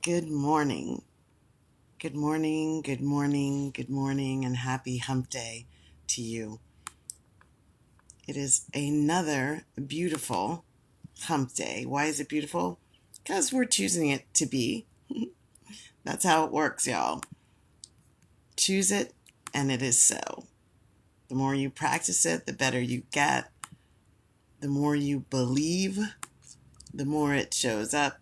Good morning. Good morning, good morning, good morning, and happy hump day to you. It is another beautiful hump day. Why is it beautiful? Because we're choosing it to be. That's how it works, y'all. Choose it, and it is so. The more you practice it, the better you get. The more you believe, the more it shows up.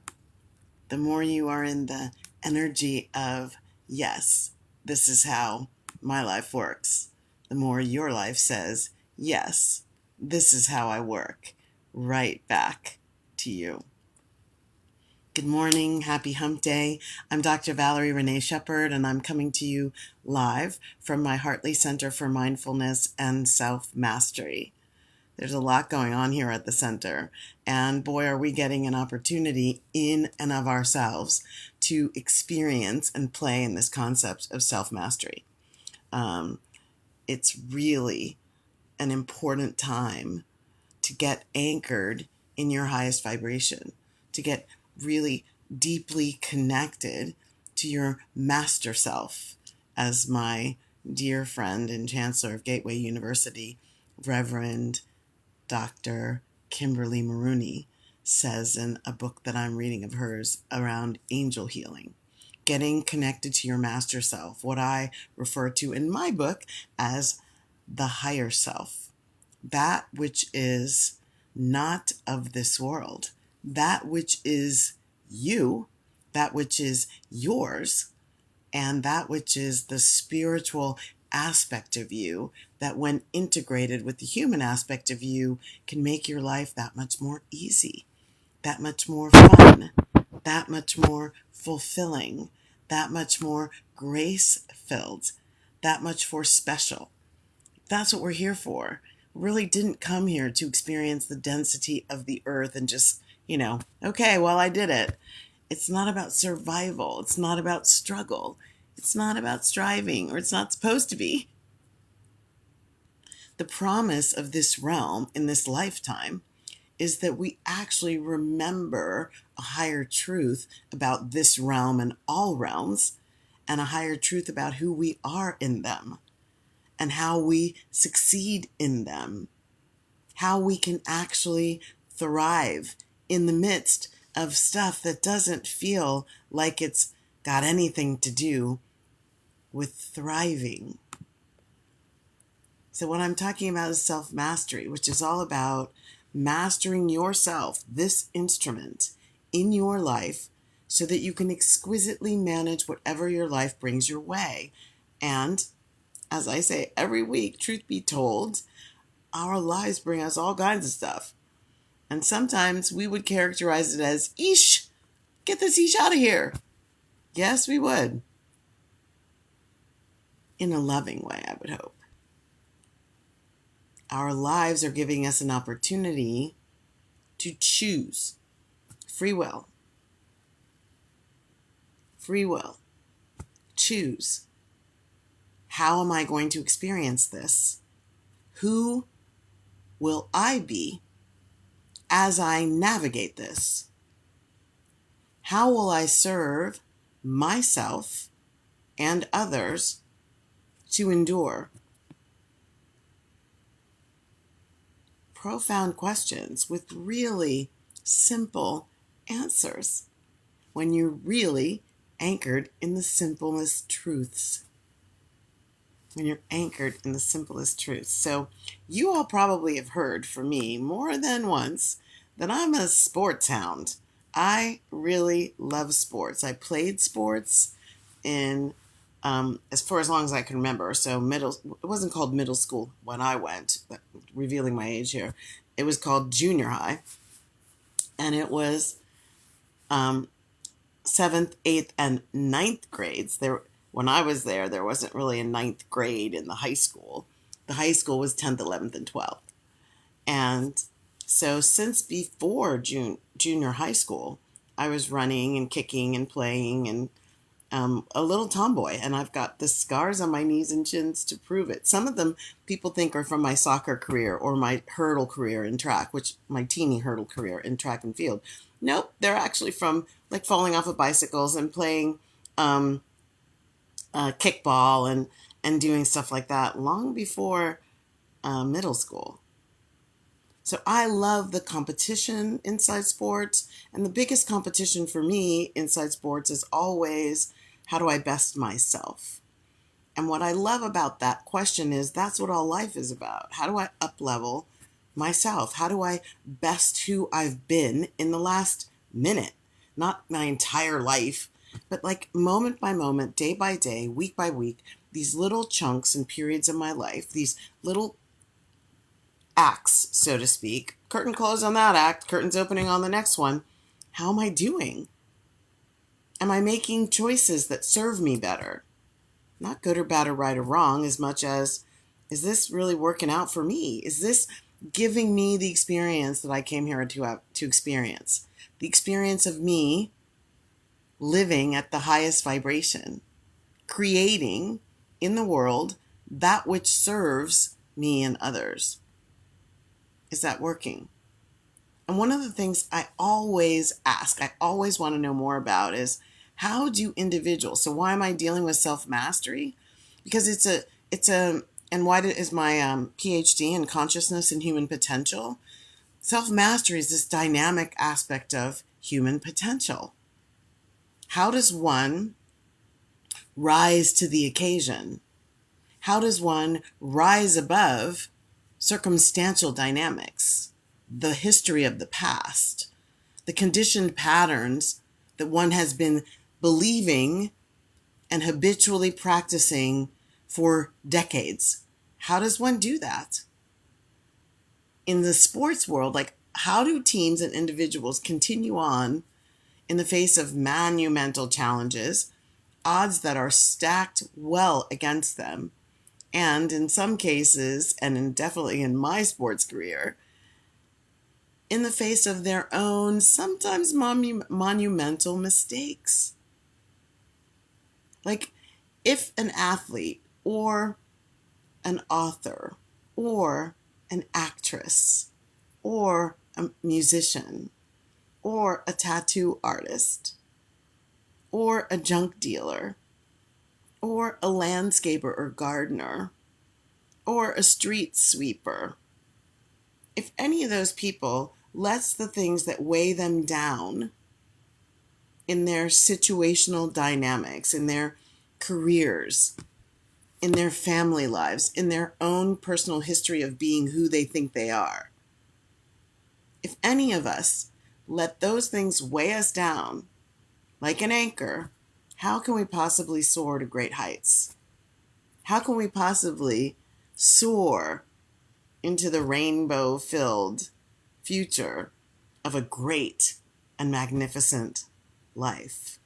The more you are in the energy of, yes, this is how my life works. The more your life says, yes, this is how I work, right back to you. Good morning. Happy hump day. I'm Dr. Valerie Renee Shepard, and I'm coming to you live from my Hartley Center for Mindfulness and Self-Mastery. There's a lot going on here at the center, and boy, are we getting an opportunity in and of ourselves to experience and play in this concept of self-mastery. It's really an important time to get anchored in your highest vibration, to get really deeply connected to your master self, as my dear friend and chancellor of Gateway University, Reverend Dr. Kimberly Maroney, says in a book that I'm reading of hers around angel healing. Getting connected to your master self, what I refer to in my book as the higher self, that which is not of this world, that which is you, that which is yours, and that which is the spiritual aspect of you that, when integrated with the human aspect of you, can make your life that much more easy, that much more fun, that much more fulfilling, that much more grace-filled, that much more special. That's what we're here for. We really didn't come here to experience the density of the earth and just, okay, well, I did it. It's not about survival. It's not about struggle. It's not about striving, or it's not supposed to be. The promise of this realm in this lifetime is that we actually remember a higher truth about this realm and all realms, and a higher truth about who we are in them and how we succeed in them, how we can actually thrive in the midst of stuff that doesn't feel like it's got anything to do with thriving. So what I'm talking about is self-mastery, which is all about mastering yourself, this instrument in your life, so that you can exquisitely manage whatever your life brings your way. And as I say every week, truth be told, our lives bring us all kinds of stuff. And sometimes we would characterize it as, eesh, get this eesh out of here. Yes, we would. In a loving way, I would hope. Our lives are giving us an opportunity to choose. Free will. Free will. Choose. How am I going to experience this? Who will I be as I navigate this? How will I serve myself and others to endure? Profound questions with really simple answers when you're really anchored in the simplest truths. When you're anchored in the simplest truths. So you all probably have heard from me more than once that I'm a sports hound. I really love sports. I played sports in as long as I can remember. So it wasn't called middle school when I went, revealing my age here. It was called junior high, and it was seventh, eighth, and ninth grades. When I was there wasn't really a ninth grade in the high school. The high school was 10th, 11th, and 12th. And so since before junior high school, I was running and kicking and playing and a little tomboy, and I've got the scars on my knees and shins to prove it. Some of them people think are from my soccer career or my hurdle career in track, which my teeny hurdle career in track and field. Nope, they're actually from like falling off of bicycles and playing um, kickball and doing stuff like that long before middle school. So I love the competition inside sports. And the biggest competition for me inside sports is always, how do I best myself? And what I love about that question is that's what all life is about. How do I up level myself? How do I best who I've been in the last minute? Not my entire life, but like moment by moment, day by day, week by week, these little chunks and periods of my life, these little acts, so to speak. Curtain closed on that act, curtains opening on the next one. How am I doing? Am I making choices that serve me better? Not good or bad or right or wrong, as much as, is this really working out for me? Is this giving me the experience that I came here to experience? The experience of me living at the highest vibration, creating in the world that which serves me and others. Is that working? And one of the things I always ask, I always want to know more about is, how do individuals, so why am I dealing with self-mastery? Because and why is my PhD in consciousness and human potential? Self-mastery is this dynamic aspect of human potential. How does one rise to the occasion? How does one rise above circumstantial dynamics, the history of the past, the conditioned patterns that one has been believing and habitually practicing for decades? How does one do that? In the sports world, like, how do teams and individuals continue on in the face of monumental challenges, odds that are stacked well against them, and in some cases, definitely in my sports career, in the face of their own sometimes monumental mistakes? Like, if an athlete or an author or an actress or a musician or a tattoo artist or a junk dealer or a landscaper or gardener or a street sweeper, if any of those people lets the things that weigh them down in their situational dynamics, in their careers, in their family lives, in their own personal history of being who they think they are, if any of us let those things weigh us down like an anchor, how can we possibly soar to great heights? How can we possibly soar into the rainbow-filled future of a great and magnificent life,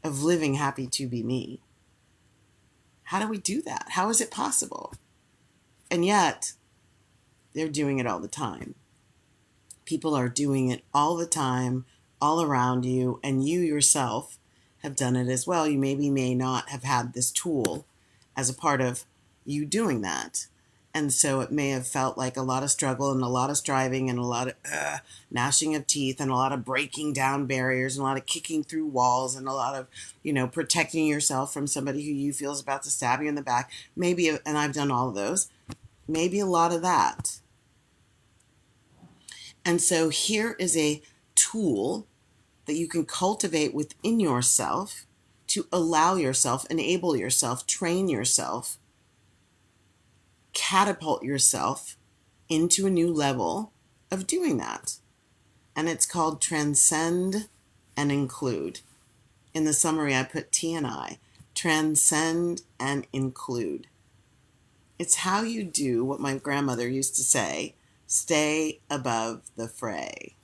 of living happy to be me? How do we do that? How is it possible? And yet, they're doing it all the time. People are doing it all the time, all around you, and you yourself have done it as well. You maybe may not have had this tool as a part of you doing that. And so it may have felt like a lot of struggle and a lot of striving and a lot of gnashing of teeth and a lot of breaking down barriers and a lot of kicking through walls and a lot of, protecting yourself from somebody who you feel is about to stab you in the back. Maybe, and I've done all of those, maybe a lot of that. And so here is a tool that you can cultivate within yourself to allow yourself, enable yourself, train yourself, catapult yourself into a new level of doing that. And it's called transcend and include. In the summary, I put T and I. Transcend and include. It's how you do what my grandmother used to say, stay above the fray.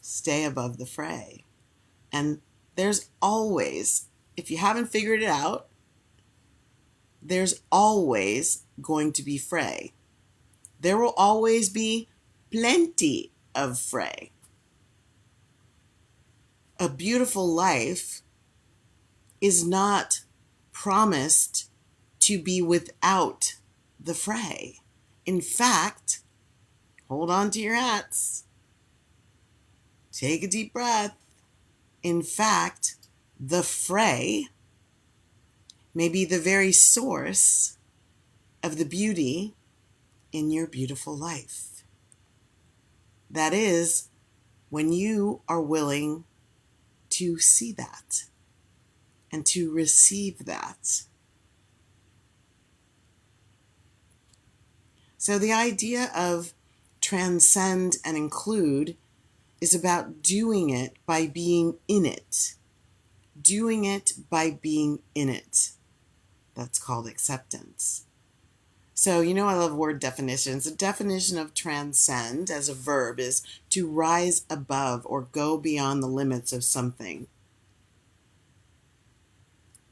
Stay above the fray. And there's always, if you haven't figured it out, there's always going to be fray. There will always be plenty of fray. A beautiful life is not promised to be without the fray. In fact, hold on to your hats. Take a deep breath. In fact, the fray may be the very source of the beauty in your beautiful life. That is, when you are willing to see that and to receive that. So the idea of transcend and include is about doing it by being in it. Doing it by being in it. That's called acceptance. So, I love word definitions. The definition of transcend as a verb is to rise above or go beyond the limits of something.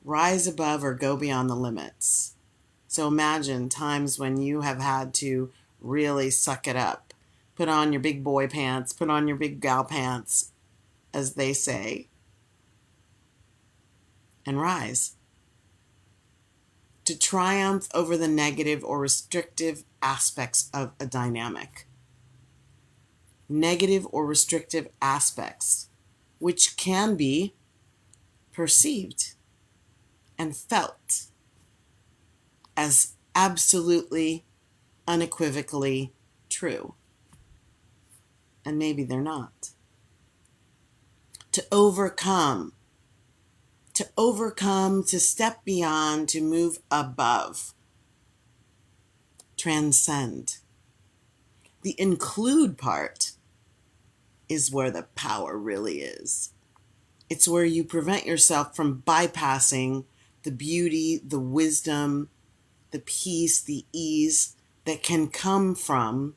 Rise above or go beyond the limits. So imagine times when you have had to really suck it up. Put on your big boy pants, put on your big gal pants, as they say, and rise. To triumph over the negative or restrictive aspects of a dynamic. Negative or restrictive aspects, which can be perceived and felt as absolutely, unequivocally true. And maybe they're not. To overcome, to step beyond, to move above. Transcend. The include part is where the power really is. It's where you prevent yourself from bypassing the beauty, the wisdom, the peace, the ease that can come from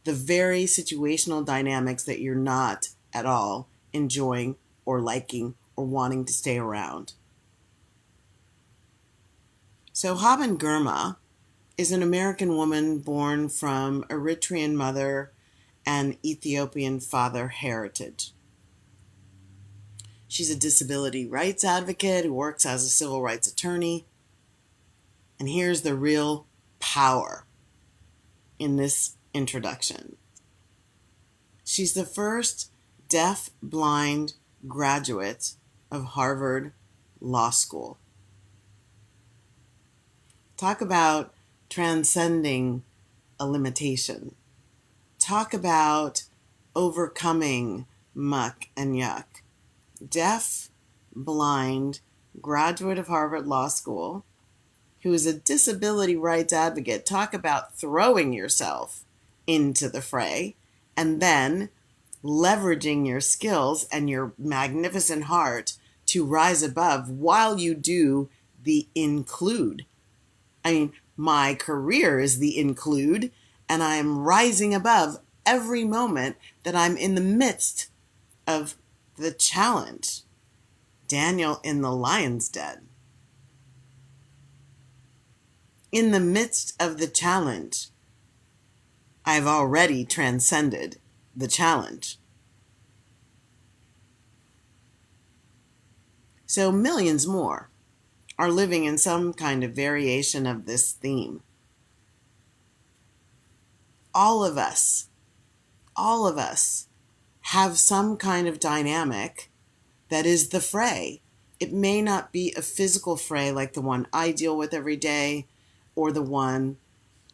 the very situational dynamics that you're not at all enjoying or liking or wanting to stay around. So Haben Girma is an American woman born from Eritrean mother and Ethiopian father heritage. She's a disability rights advocate who works as a civil rights attorney. And here's the real power in this introduction. She's the first deaf-blind graduate of Harvard Law School. Talk about transcending a limitation. Talk about overcoming muck and yuck. Deaf, blind, graduate of Harvard Law School, who is a disability rights advocate. Talk about throwing yourself into the fray and then leveraging your skills and your magnificent heart to rise above while you do the include. I mean, my career is the include, and I am rising above every moment that I'm in the midst of the challenge. Daniel in the lion's den. In the midst of the challenge, I've already transcended the challenge. So millions more are living in some kind of variation of this theme. All of us have some kind of dynamic that is the fray. It may not be a physical fray like the one I deal with every day or the one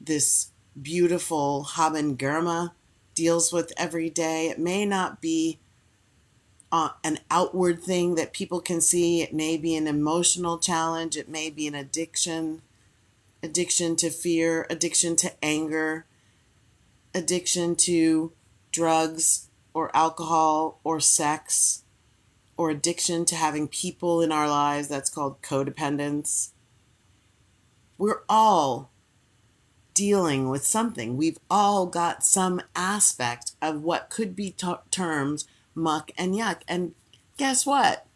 this beautiful Haben Girma deals with every day. It may not be an outward thing that people can see. It may be an emotional challenge. It may be an addiction to fear, addiction to anger, addiction to drugs or alcohol or sex, or addiction to having people in our lives. That's called codependence. We're all dealing with something. We've all got some aspect of what could be termed muck and yuck. And guess what?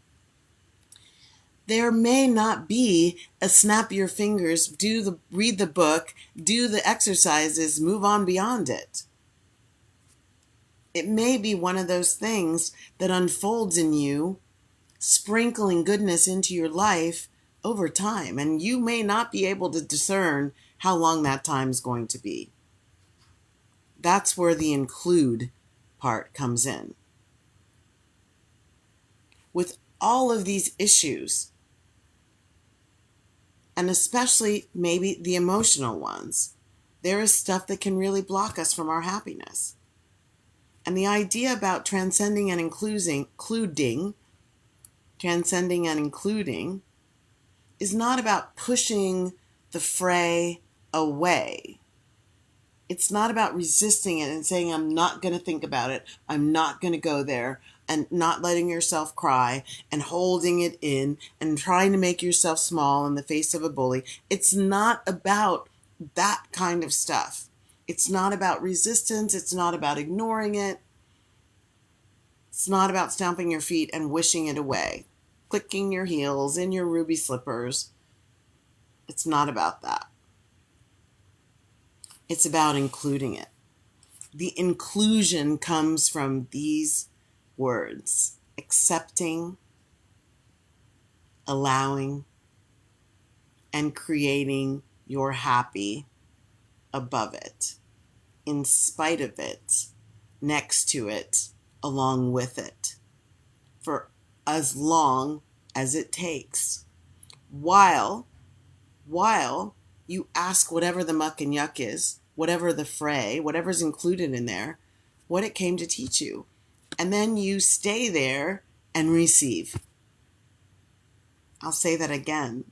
There may not be a snap your fingers, read the book, do the exercises, move on beyond it. It may be one of those things that unfolds in you sprinkling goodness into your life over time. And you may not be able to discern how long that time is going to be. That's where the include part comes in. With all of these issues, and especially maybe the emotional ones, there is stuff that can really block us from our happiness. And the idea about transcending and including is not about pushing the fray away. It's not about resisting it and saying, I'm not going to think about it. I'm not going to go there, and not letting yourself cry and holding it in and trying to make yourself small in the face of a bully. It's not about that kind of stuff. It's not about resistance. It's not about ignoring it. It's not about stomping your feet and wishing it away, clicking your heels in your ruby slippers. It's not about that. It's about including it. The inclusion comes from these words: accepting, allowing, and creating your happy above it, in spite of it, next to it, along with it, for as long as it takes, while you ask whatever the muck and yuck is, whatever the fray, whatever's included in there, what it came to teach you. And then you stay there and receive. I'll say that again.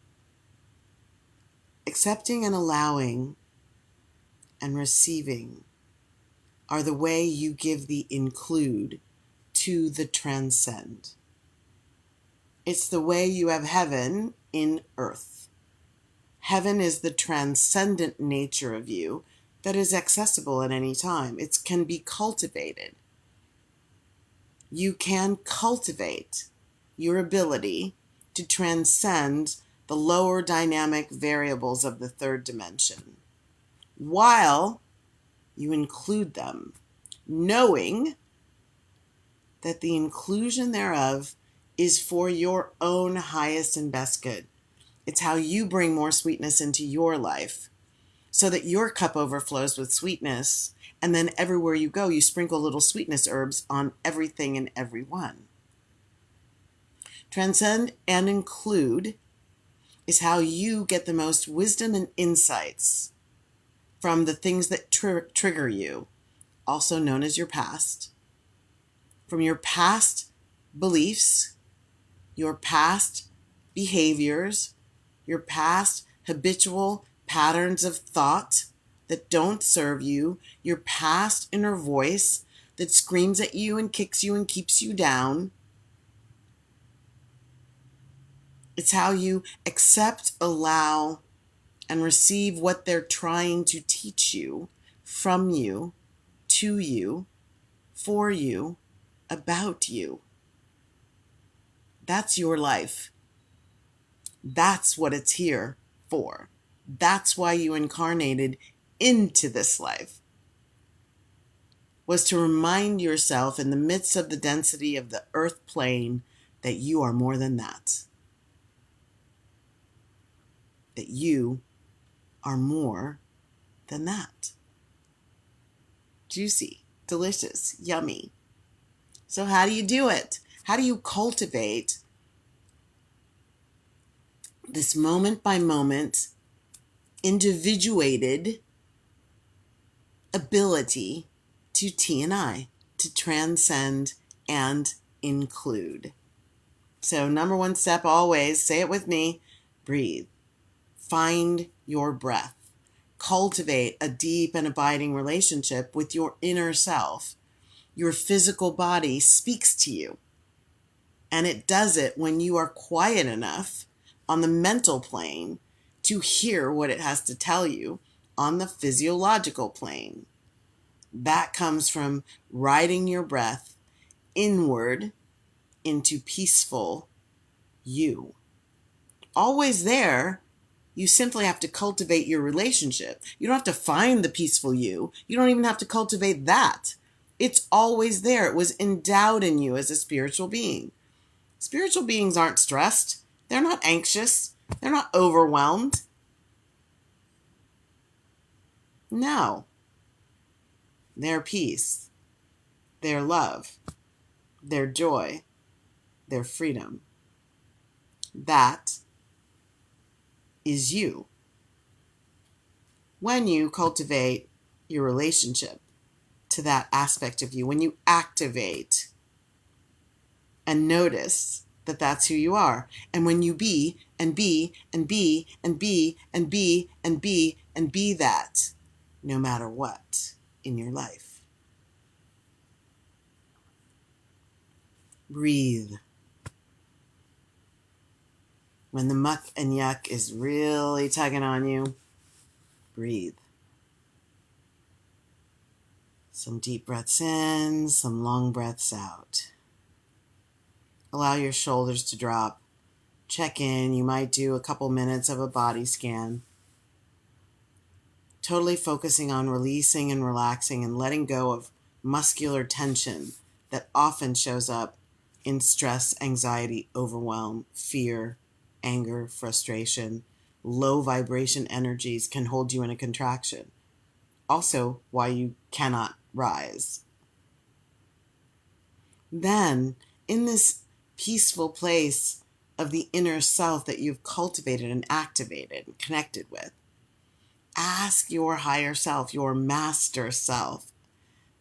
Accepting and allowing and receiving are the way you give the include to the transcend. It's the way you have heaven in earth. Heaven is the transcendent nature of you that is accessible at any time. It can be cultivated. You can cultivate your ability to transcend the lower dynamic variables of the third dimension while you include them, knowing that the inclusion thereof is for your own highest and best good. It's how you bring more sweetness into your life so that your cup overflows with sweetness, and then everywhere you go, you sprinkle little sweetness herbs on everything and everyone. Transcend and include is how you get the most wisdom and insights from the things that trigger you, also known as your past, from your past beliefs, your past behaviors, your past habitual patterns of thought that don't serve you, your past inner voice that screams at you and kicks you and keeps you down. It's how you accept, allow, and receive what they're trying to teach you, from you, to you, for you, about you. That's your life. That's what it's here for. That's why you incarnated into this life, was to remind yourself in the midst of the density of the earth plane that you are more than that. That you are more than that. Juicy, delicious, yummy. So how do you do it? How do you cultivate this moment by moment, individuated ability to T&I, to transcend and include? So number one step, always, say it with me, breathe. Find your breath. Cultivate a deep and abiding relationship with your inner self. Your physical body speaks to you. And it does it when you are quiet enough on the mental plane to hear what it has to tell you on the physiological plane. That comes from riding your breath inward into peaceful you. Always there. You simply have to cultivate your relationship. You don't have to find the peaceful you. You don't even have to cultivate that. It's always there. It was endowed in you as a spiritual being. Spiritual beings aren't stressed. They're not anxious. They're not overwhelmed. No. They're peace. They're love. They're joy. They're freedom. That is you. When you cultivate your relationship to that aspect of you, when you activate and notice that that's who you are, and when you be and be and be and be and be and be and be that, no matter what in your life. Breathe. When the muck and yuck is really tugging on you, breathe. Some deep breaths in, some long breaths out. Allow your shoulders to drop. Check in. You might do a couple minutes of a body scan. Totally focusing on releasing and relaxing and letting go of muscular tension that often shows up in stress, anxiety, overwhelm, fear, anger, frustration. Low vibration energies can hold you in a contraction. Also, why you cannot rise. Then, in this peaceful place of the inner self that you've cultivated and activated and connected with, ask your higher self, your master self,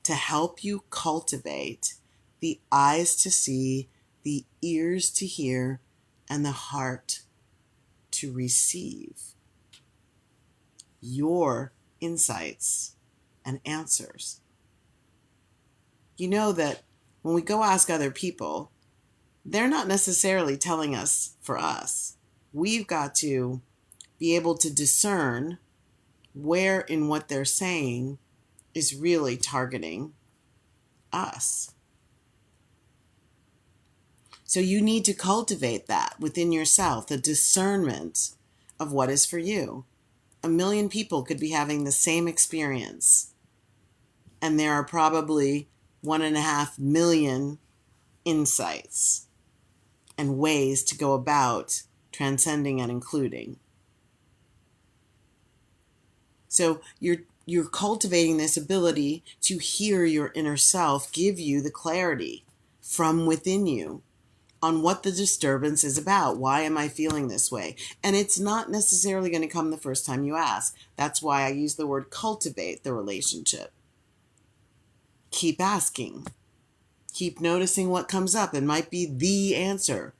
to help you cultivate the eyes to see, the ears to hear, and the heart to receive your insights and answers. You know that when we go ask other people, they're not necessarily telling us for us. We've got to be able to discern where in what they're saying is really targeting us. So you need to cultivate that within yourself, the discernment of what is for you. 1,000,000 people could be having the same experience, and there are probably 1.5 million insights and ways to go about transcending and including. So you're cultivating this ability to hear your inner self give you the clarity from within you on what the disturbance is about. Why am I feeling this way? And it's not necessarily going to come the first time you ask. That's why I use the word cultivate the relationship. Keep asking. Keep noticing what comes up. It might be the answer.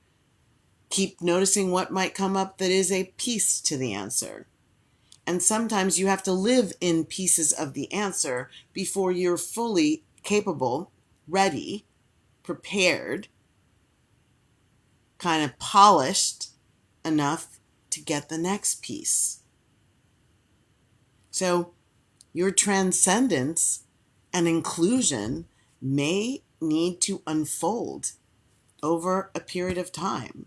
Keep noticing what might come up that is a piece to the answer. And sometimes you have to live in pieces of the answer before you're fully capable, ready, prepared, kind of polished enough to get the next piece. So your transcendence and inclusion may need to unfold over a period of time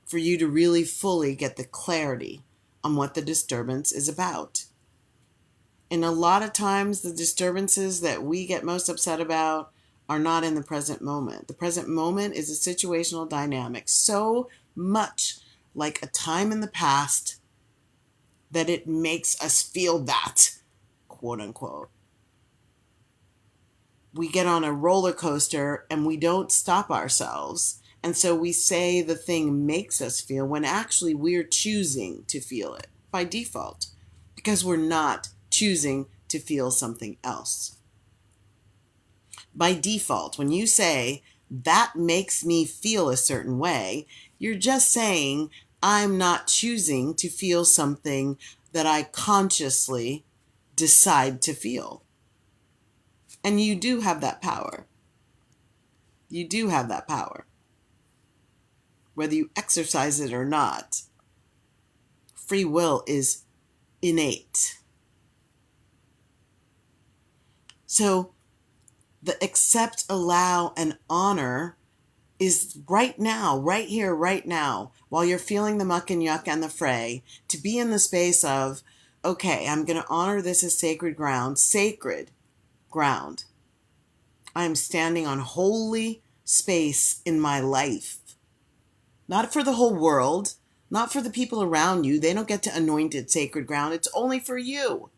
for you to really fully get the clarity on what the disturbance is about. And a lot of times the disturbances that we get most upset about are not in the present moment. The present moment is a situational dynamic so much like a time in the past that it makes us feel that, quote unquote. We get on a roller coaster and we don't stop ourselves. And so we say the thing makes us feel when actually we're choosing to feel it by default because we're not choosing to feel something else. By default, when you say, that makes me feel a certain way, you're just saying, I'm not choosing to feel something that I consciously decide to feel. And you do have that power. You do have that power. Whether you exercise it or not, free will is innate. So the accept, allow, and honor is right now, right here, right now, while you're feeling the muck and yuck and the fray, to be in the space of, okay, I'm going to honor this as sacred ground. Sacred ground. I am standing on holy space in my life. Not for the whole world, not for the people around you. They don't get to anoint it sacred ground. It's only for you.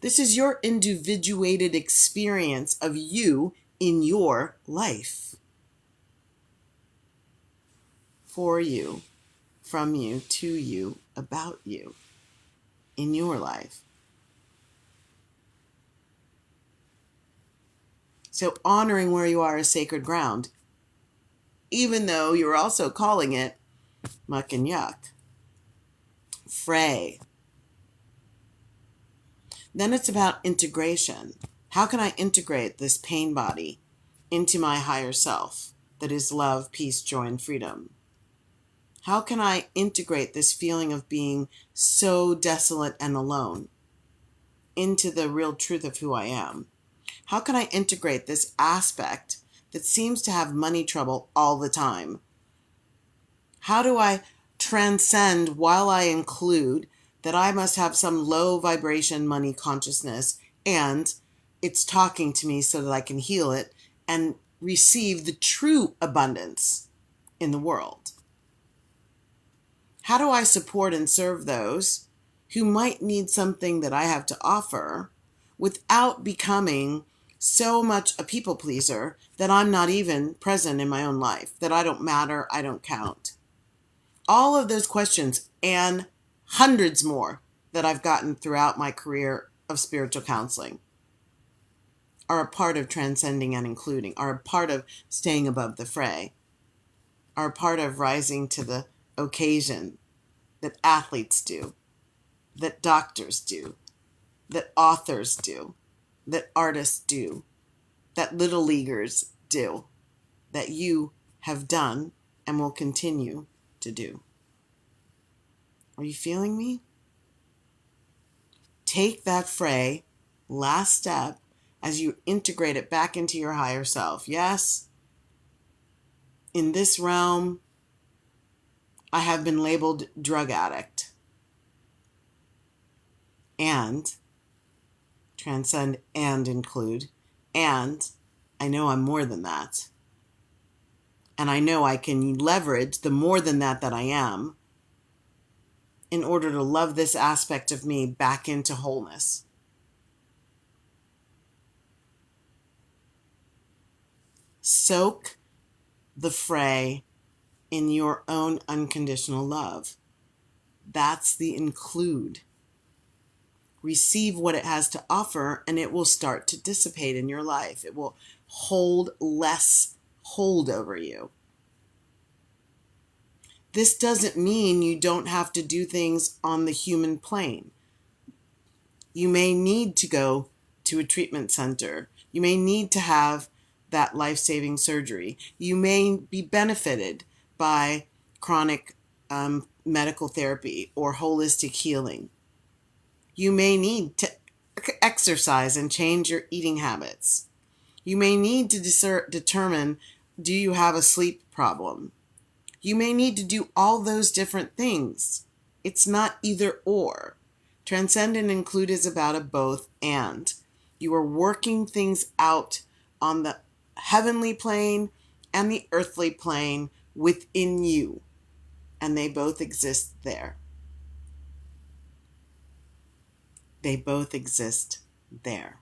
This is your individuated experience of you in your life. For you, from you, to you, about you, in your life. So honoring where you are is sacred ground, even though you're also calling it muck and yuck. Fray. Then it's about integration. How can I integrate this pain body into my higher self that is love, peace, joy, and freedom? How can I integrate this feeling of being so desolate and alone into the real truth of who I am? How can I integrate this aspect that seems to have money trouble all the time? How do I transcend while I include that I must have some low vibration money consciousness and it's talking to me so that I can heal it and receive the true abundance in the world? How do I support and serve those who might need something that I have to offer without becoming so much a people pleaser that I'm not even present in my own life, that I don't matter, I don't count? All of those questions and hundreds more that I've gotten throughout my career of spiritual counseling are a part of transcending and including, are a part of staying above the fray, are a part of rising to the occasion that athletes do, that doctors do, that authors do, that artists do, that little leaguers do, that you have done and will continue to do. Are you feeling me? Take that fray, last step, as you integrate it back into your higher self. Yes, in this realm, I have been labeled drug addict. And transcend and include. And I know I'm more than that. And I know I can leverage the more than that I am in order to love this aspect of me back into wholeness. Soak the fray in your own unconditional love. That's the include. Receive what it has to offer, and it will start to dissipate in your life. It will hold less hold over you. This doesn't mean you don't have to do things on the human plane. You may need to go to a treatment center. You may need to have that life-saving surgery. You may be benefited by chronic medical therapy or holistic healing. You may need to exercise and change your eating habits. You may need to determine, do you have a sleep problem? You may need to do all those different things. It's not either or. Transcend and include is about a both and. You are working things out on the heavenly plane and the earthly plane within you. And they both exist there. They both exist there.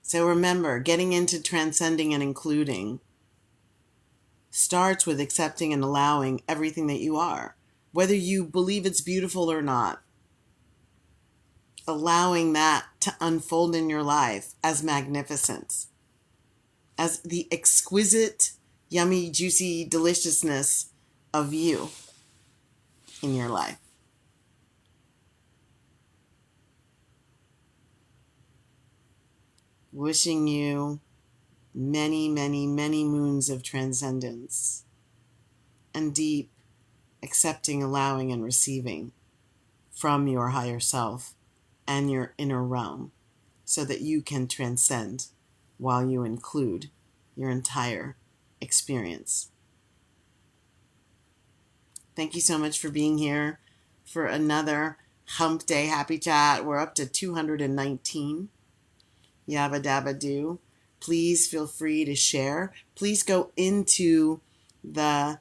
So remember, getting into transcending and including starts with accepting and allowing everything that you are, whether you believe it's beautiful or not. Allowing that to unfold in your life as magnificence, as the exquisite, yummy, juicy deliciousness of you in your life. Wishing you many, many, many moons of transcendence and deep accepting, allowing, and receiving from your higher self and your inner realm so that you can transcend while you include your entire experience. Thank you so much for being here for another Hump Day Happy Chat. We're up to 219. Yabba dabba do. please feel free to share. Please go into the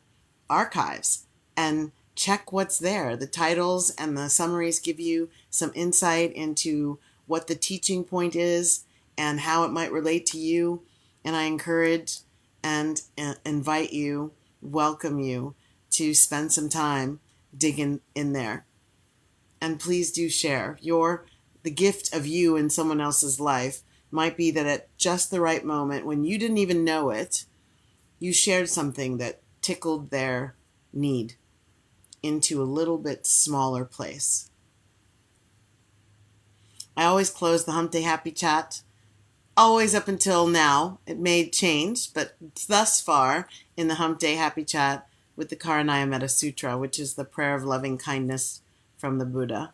archives and check what's there. The titles and the summaries give you some insight into what the teaching point is and how it might relate to you. And I encourage and invite you, welcome you to spend some time digging in there. And please do share. The gift of you in someone else's life might be that at just the right moment, when you didn't even know it, you shared something that tickled their need into a little bit smaller place. I always close the Hump Day Happy Chat, always up until now. It may change, but thus far in the Hump Day Happy Chat with the Karanaya Metta Sutra, which is the prayer of loving kindness from the Buddha.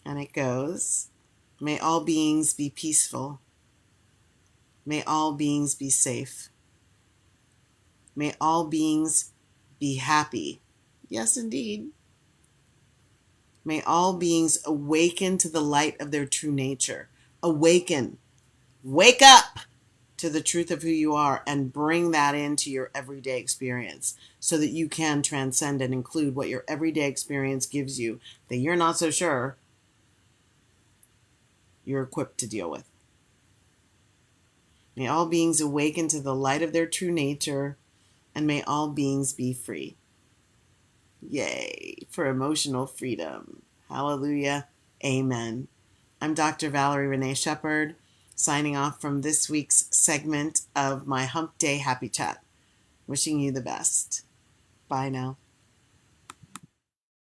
And it goes, may all beings be peaceful. May all beings be safe. May all beings be happy. Yes, indeed. May all beings awaken to the light of their true nature. Awaken. Wake up to the truth of who you are and bring that into your everyday experience so that you can transcend and include what your everyday experience gives you that you're not so sure you're equipped to deal with. May all beings awaken to the light of their true nature, and may all beings be free. Yay, for emotional freedom. Hallelujah. Amen. I'm Dr. Valerie Renee Shepard, signing off from this week's segment of my Hump Day Happy Chat. Wishing you the best. Bye now.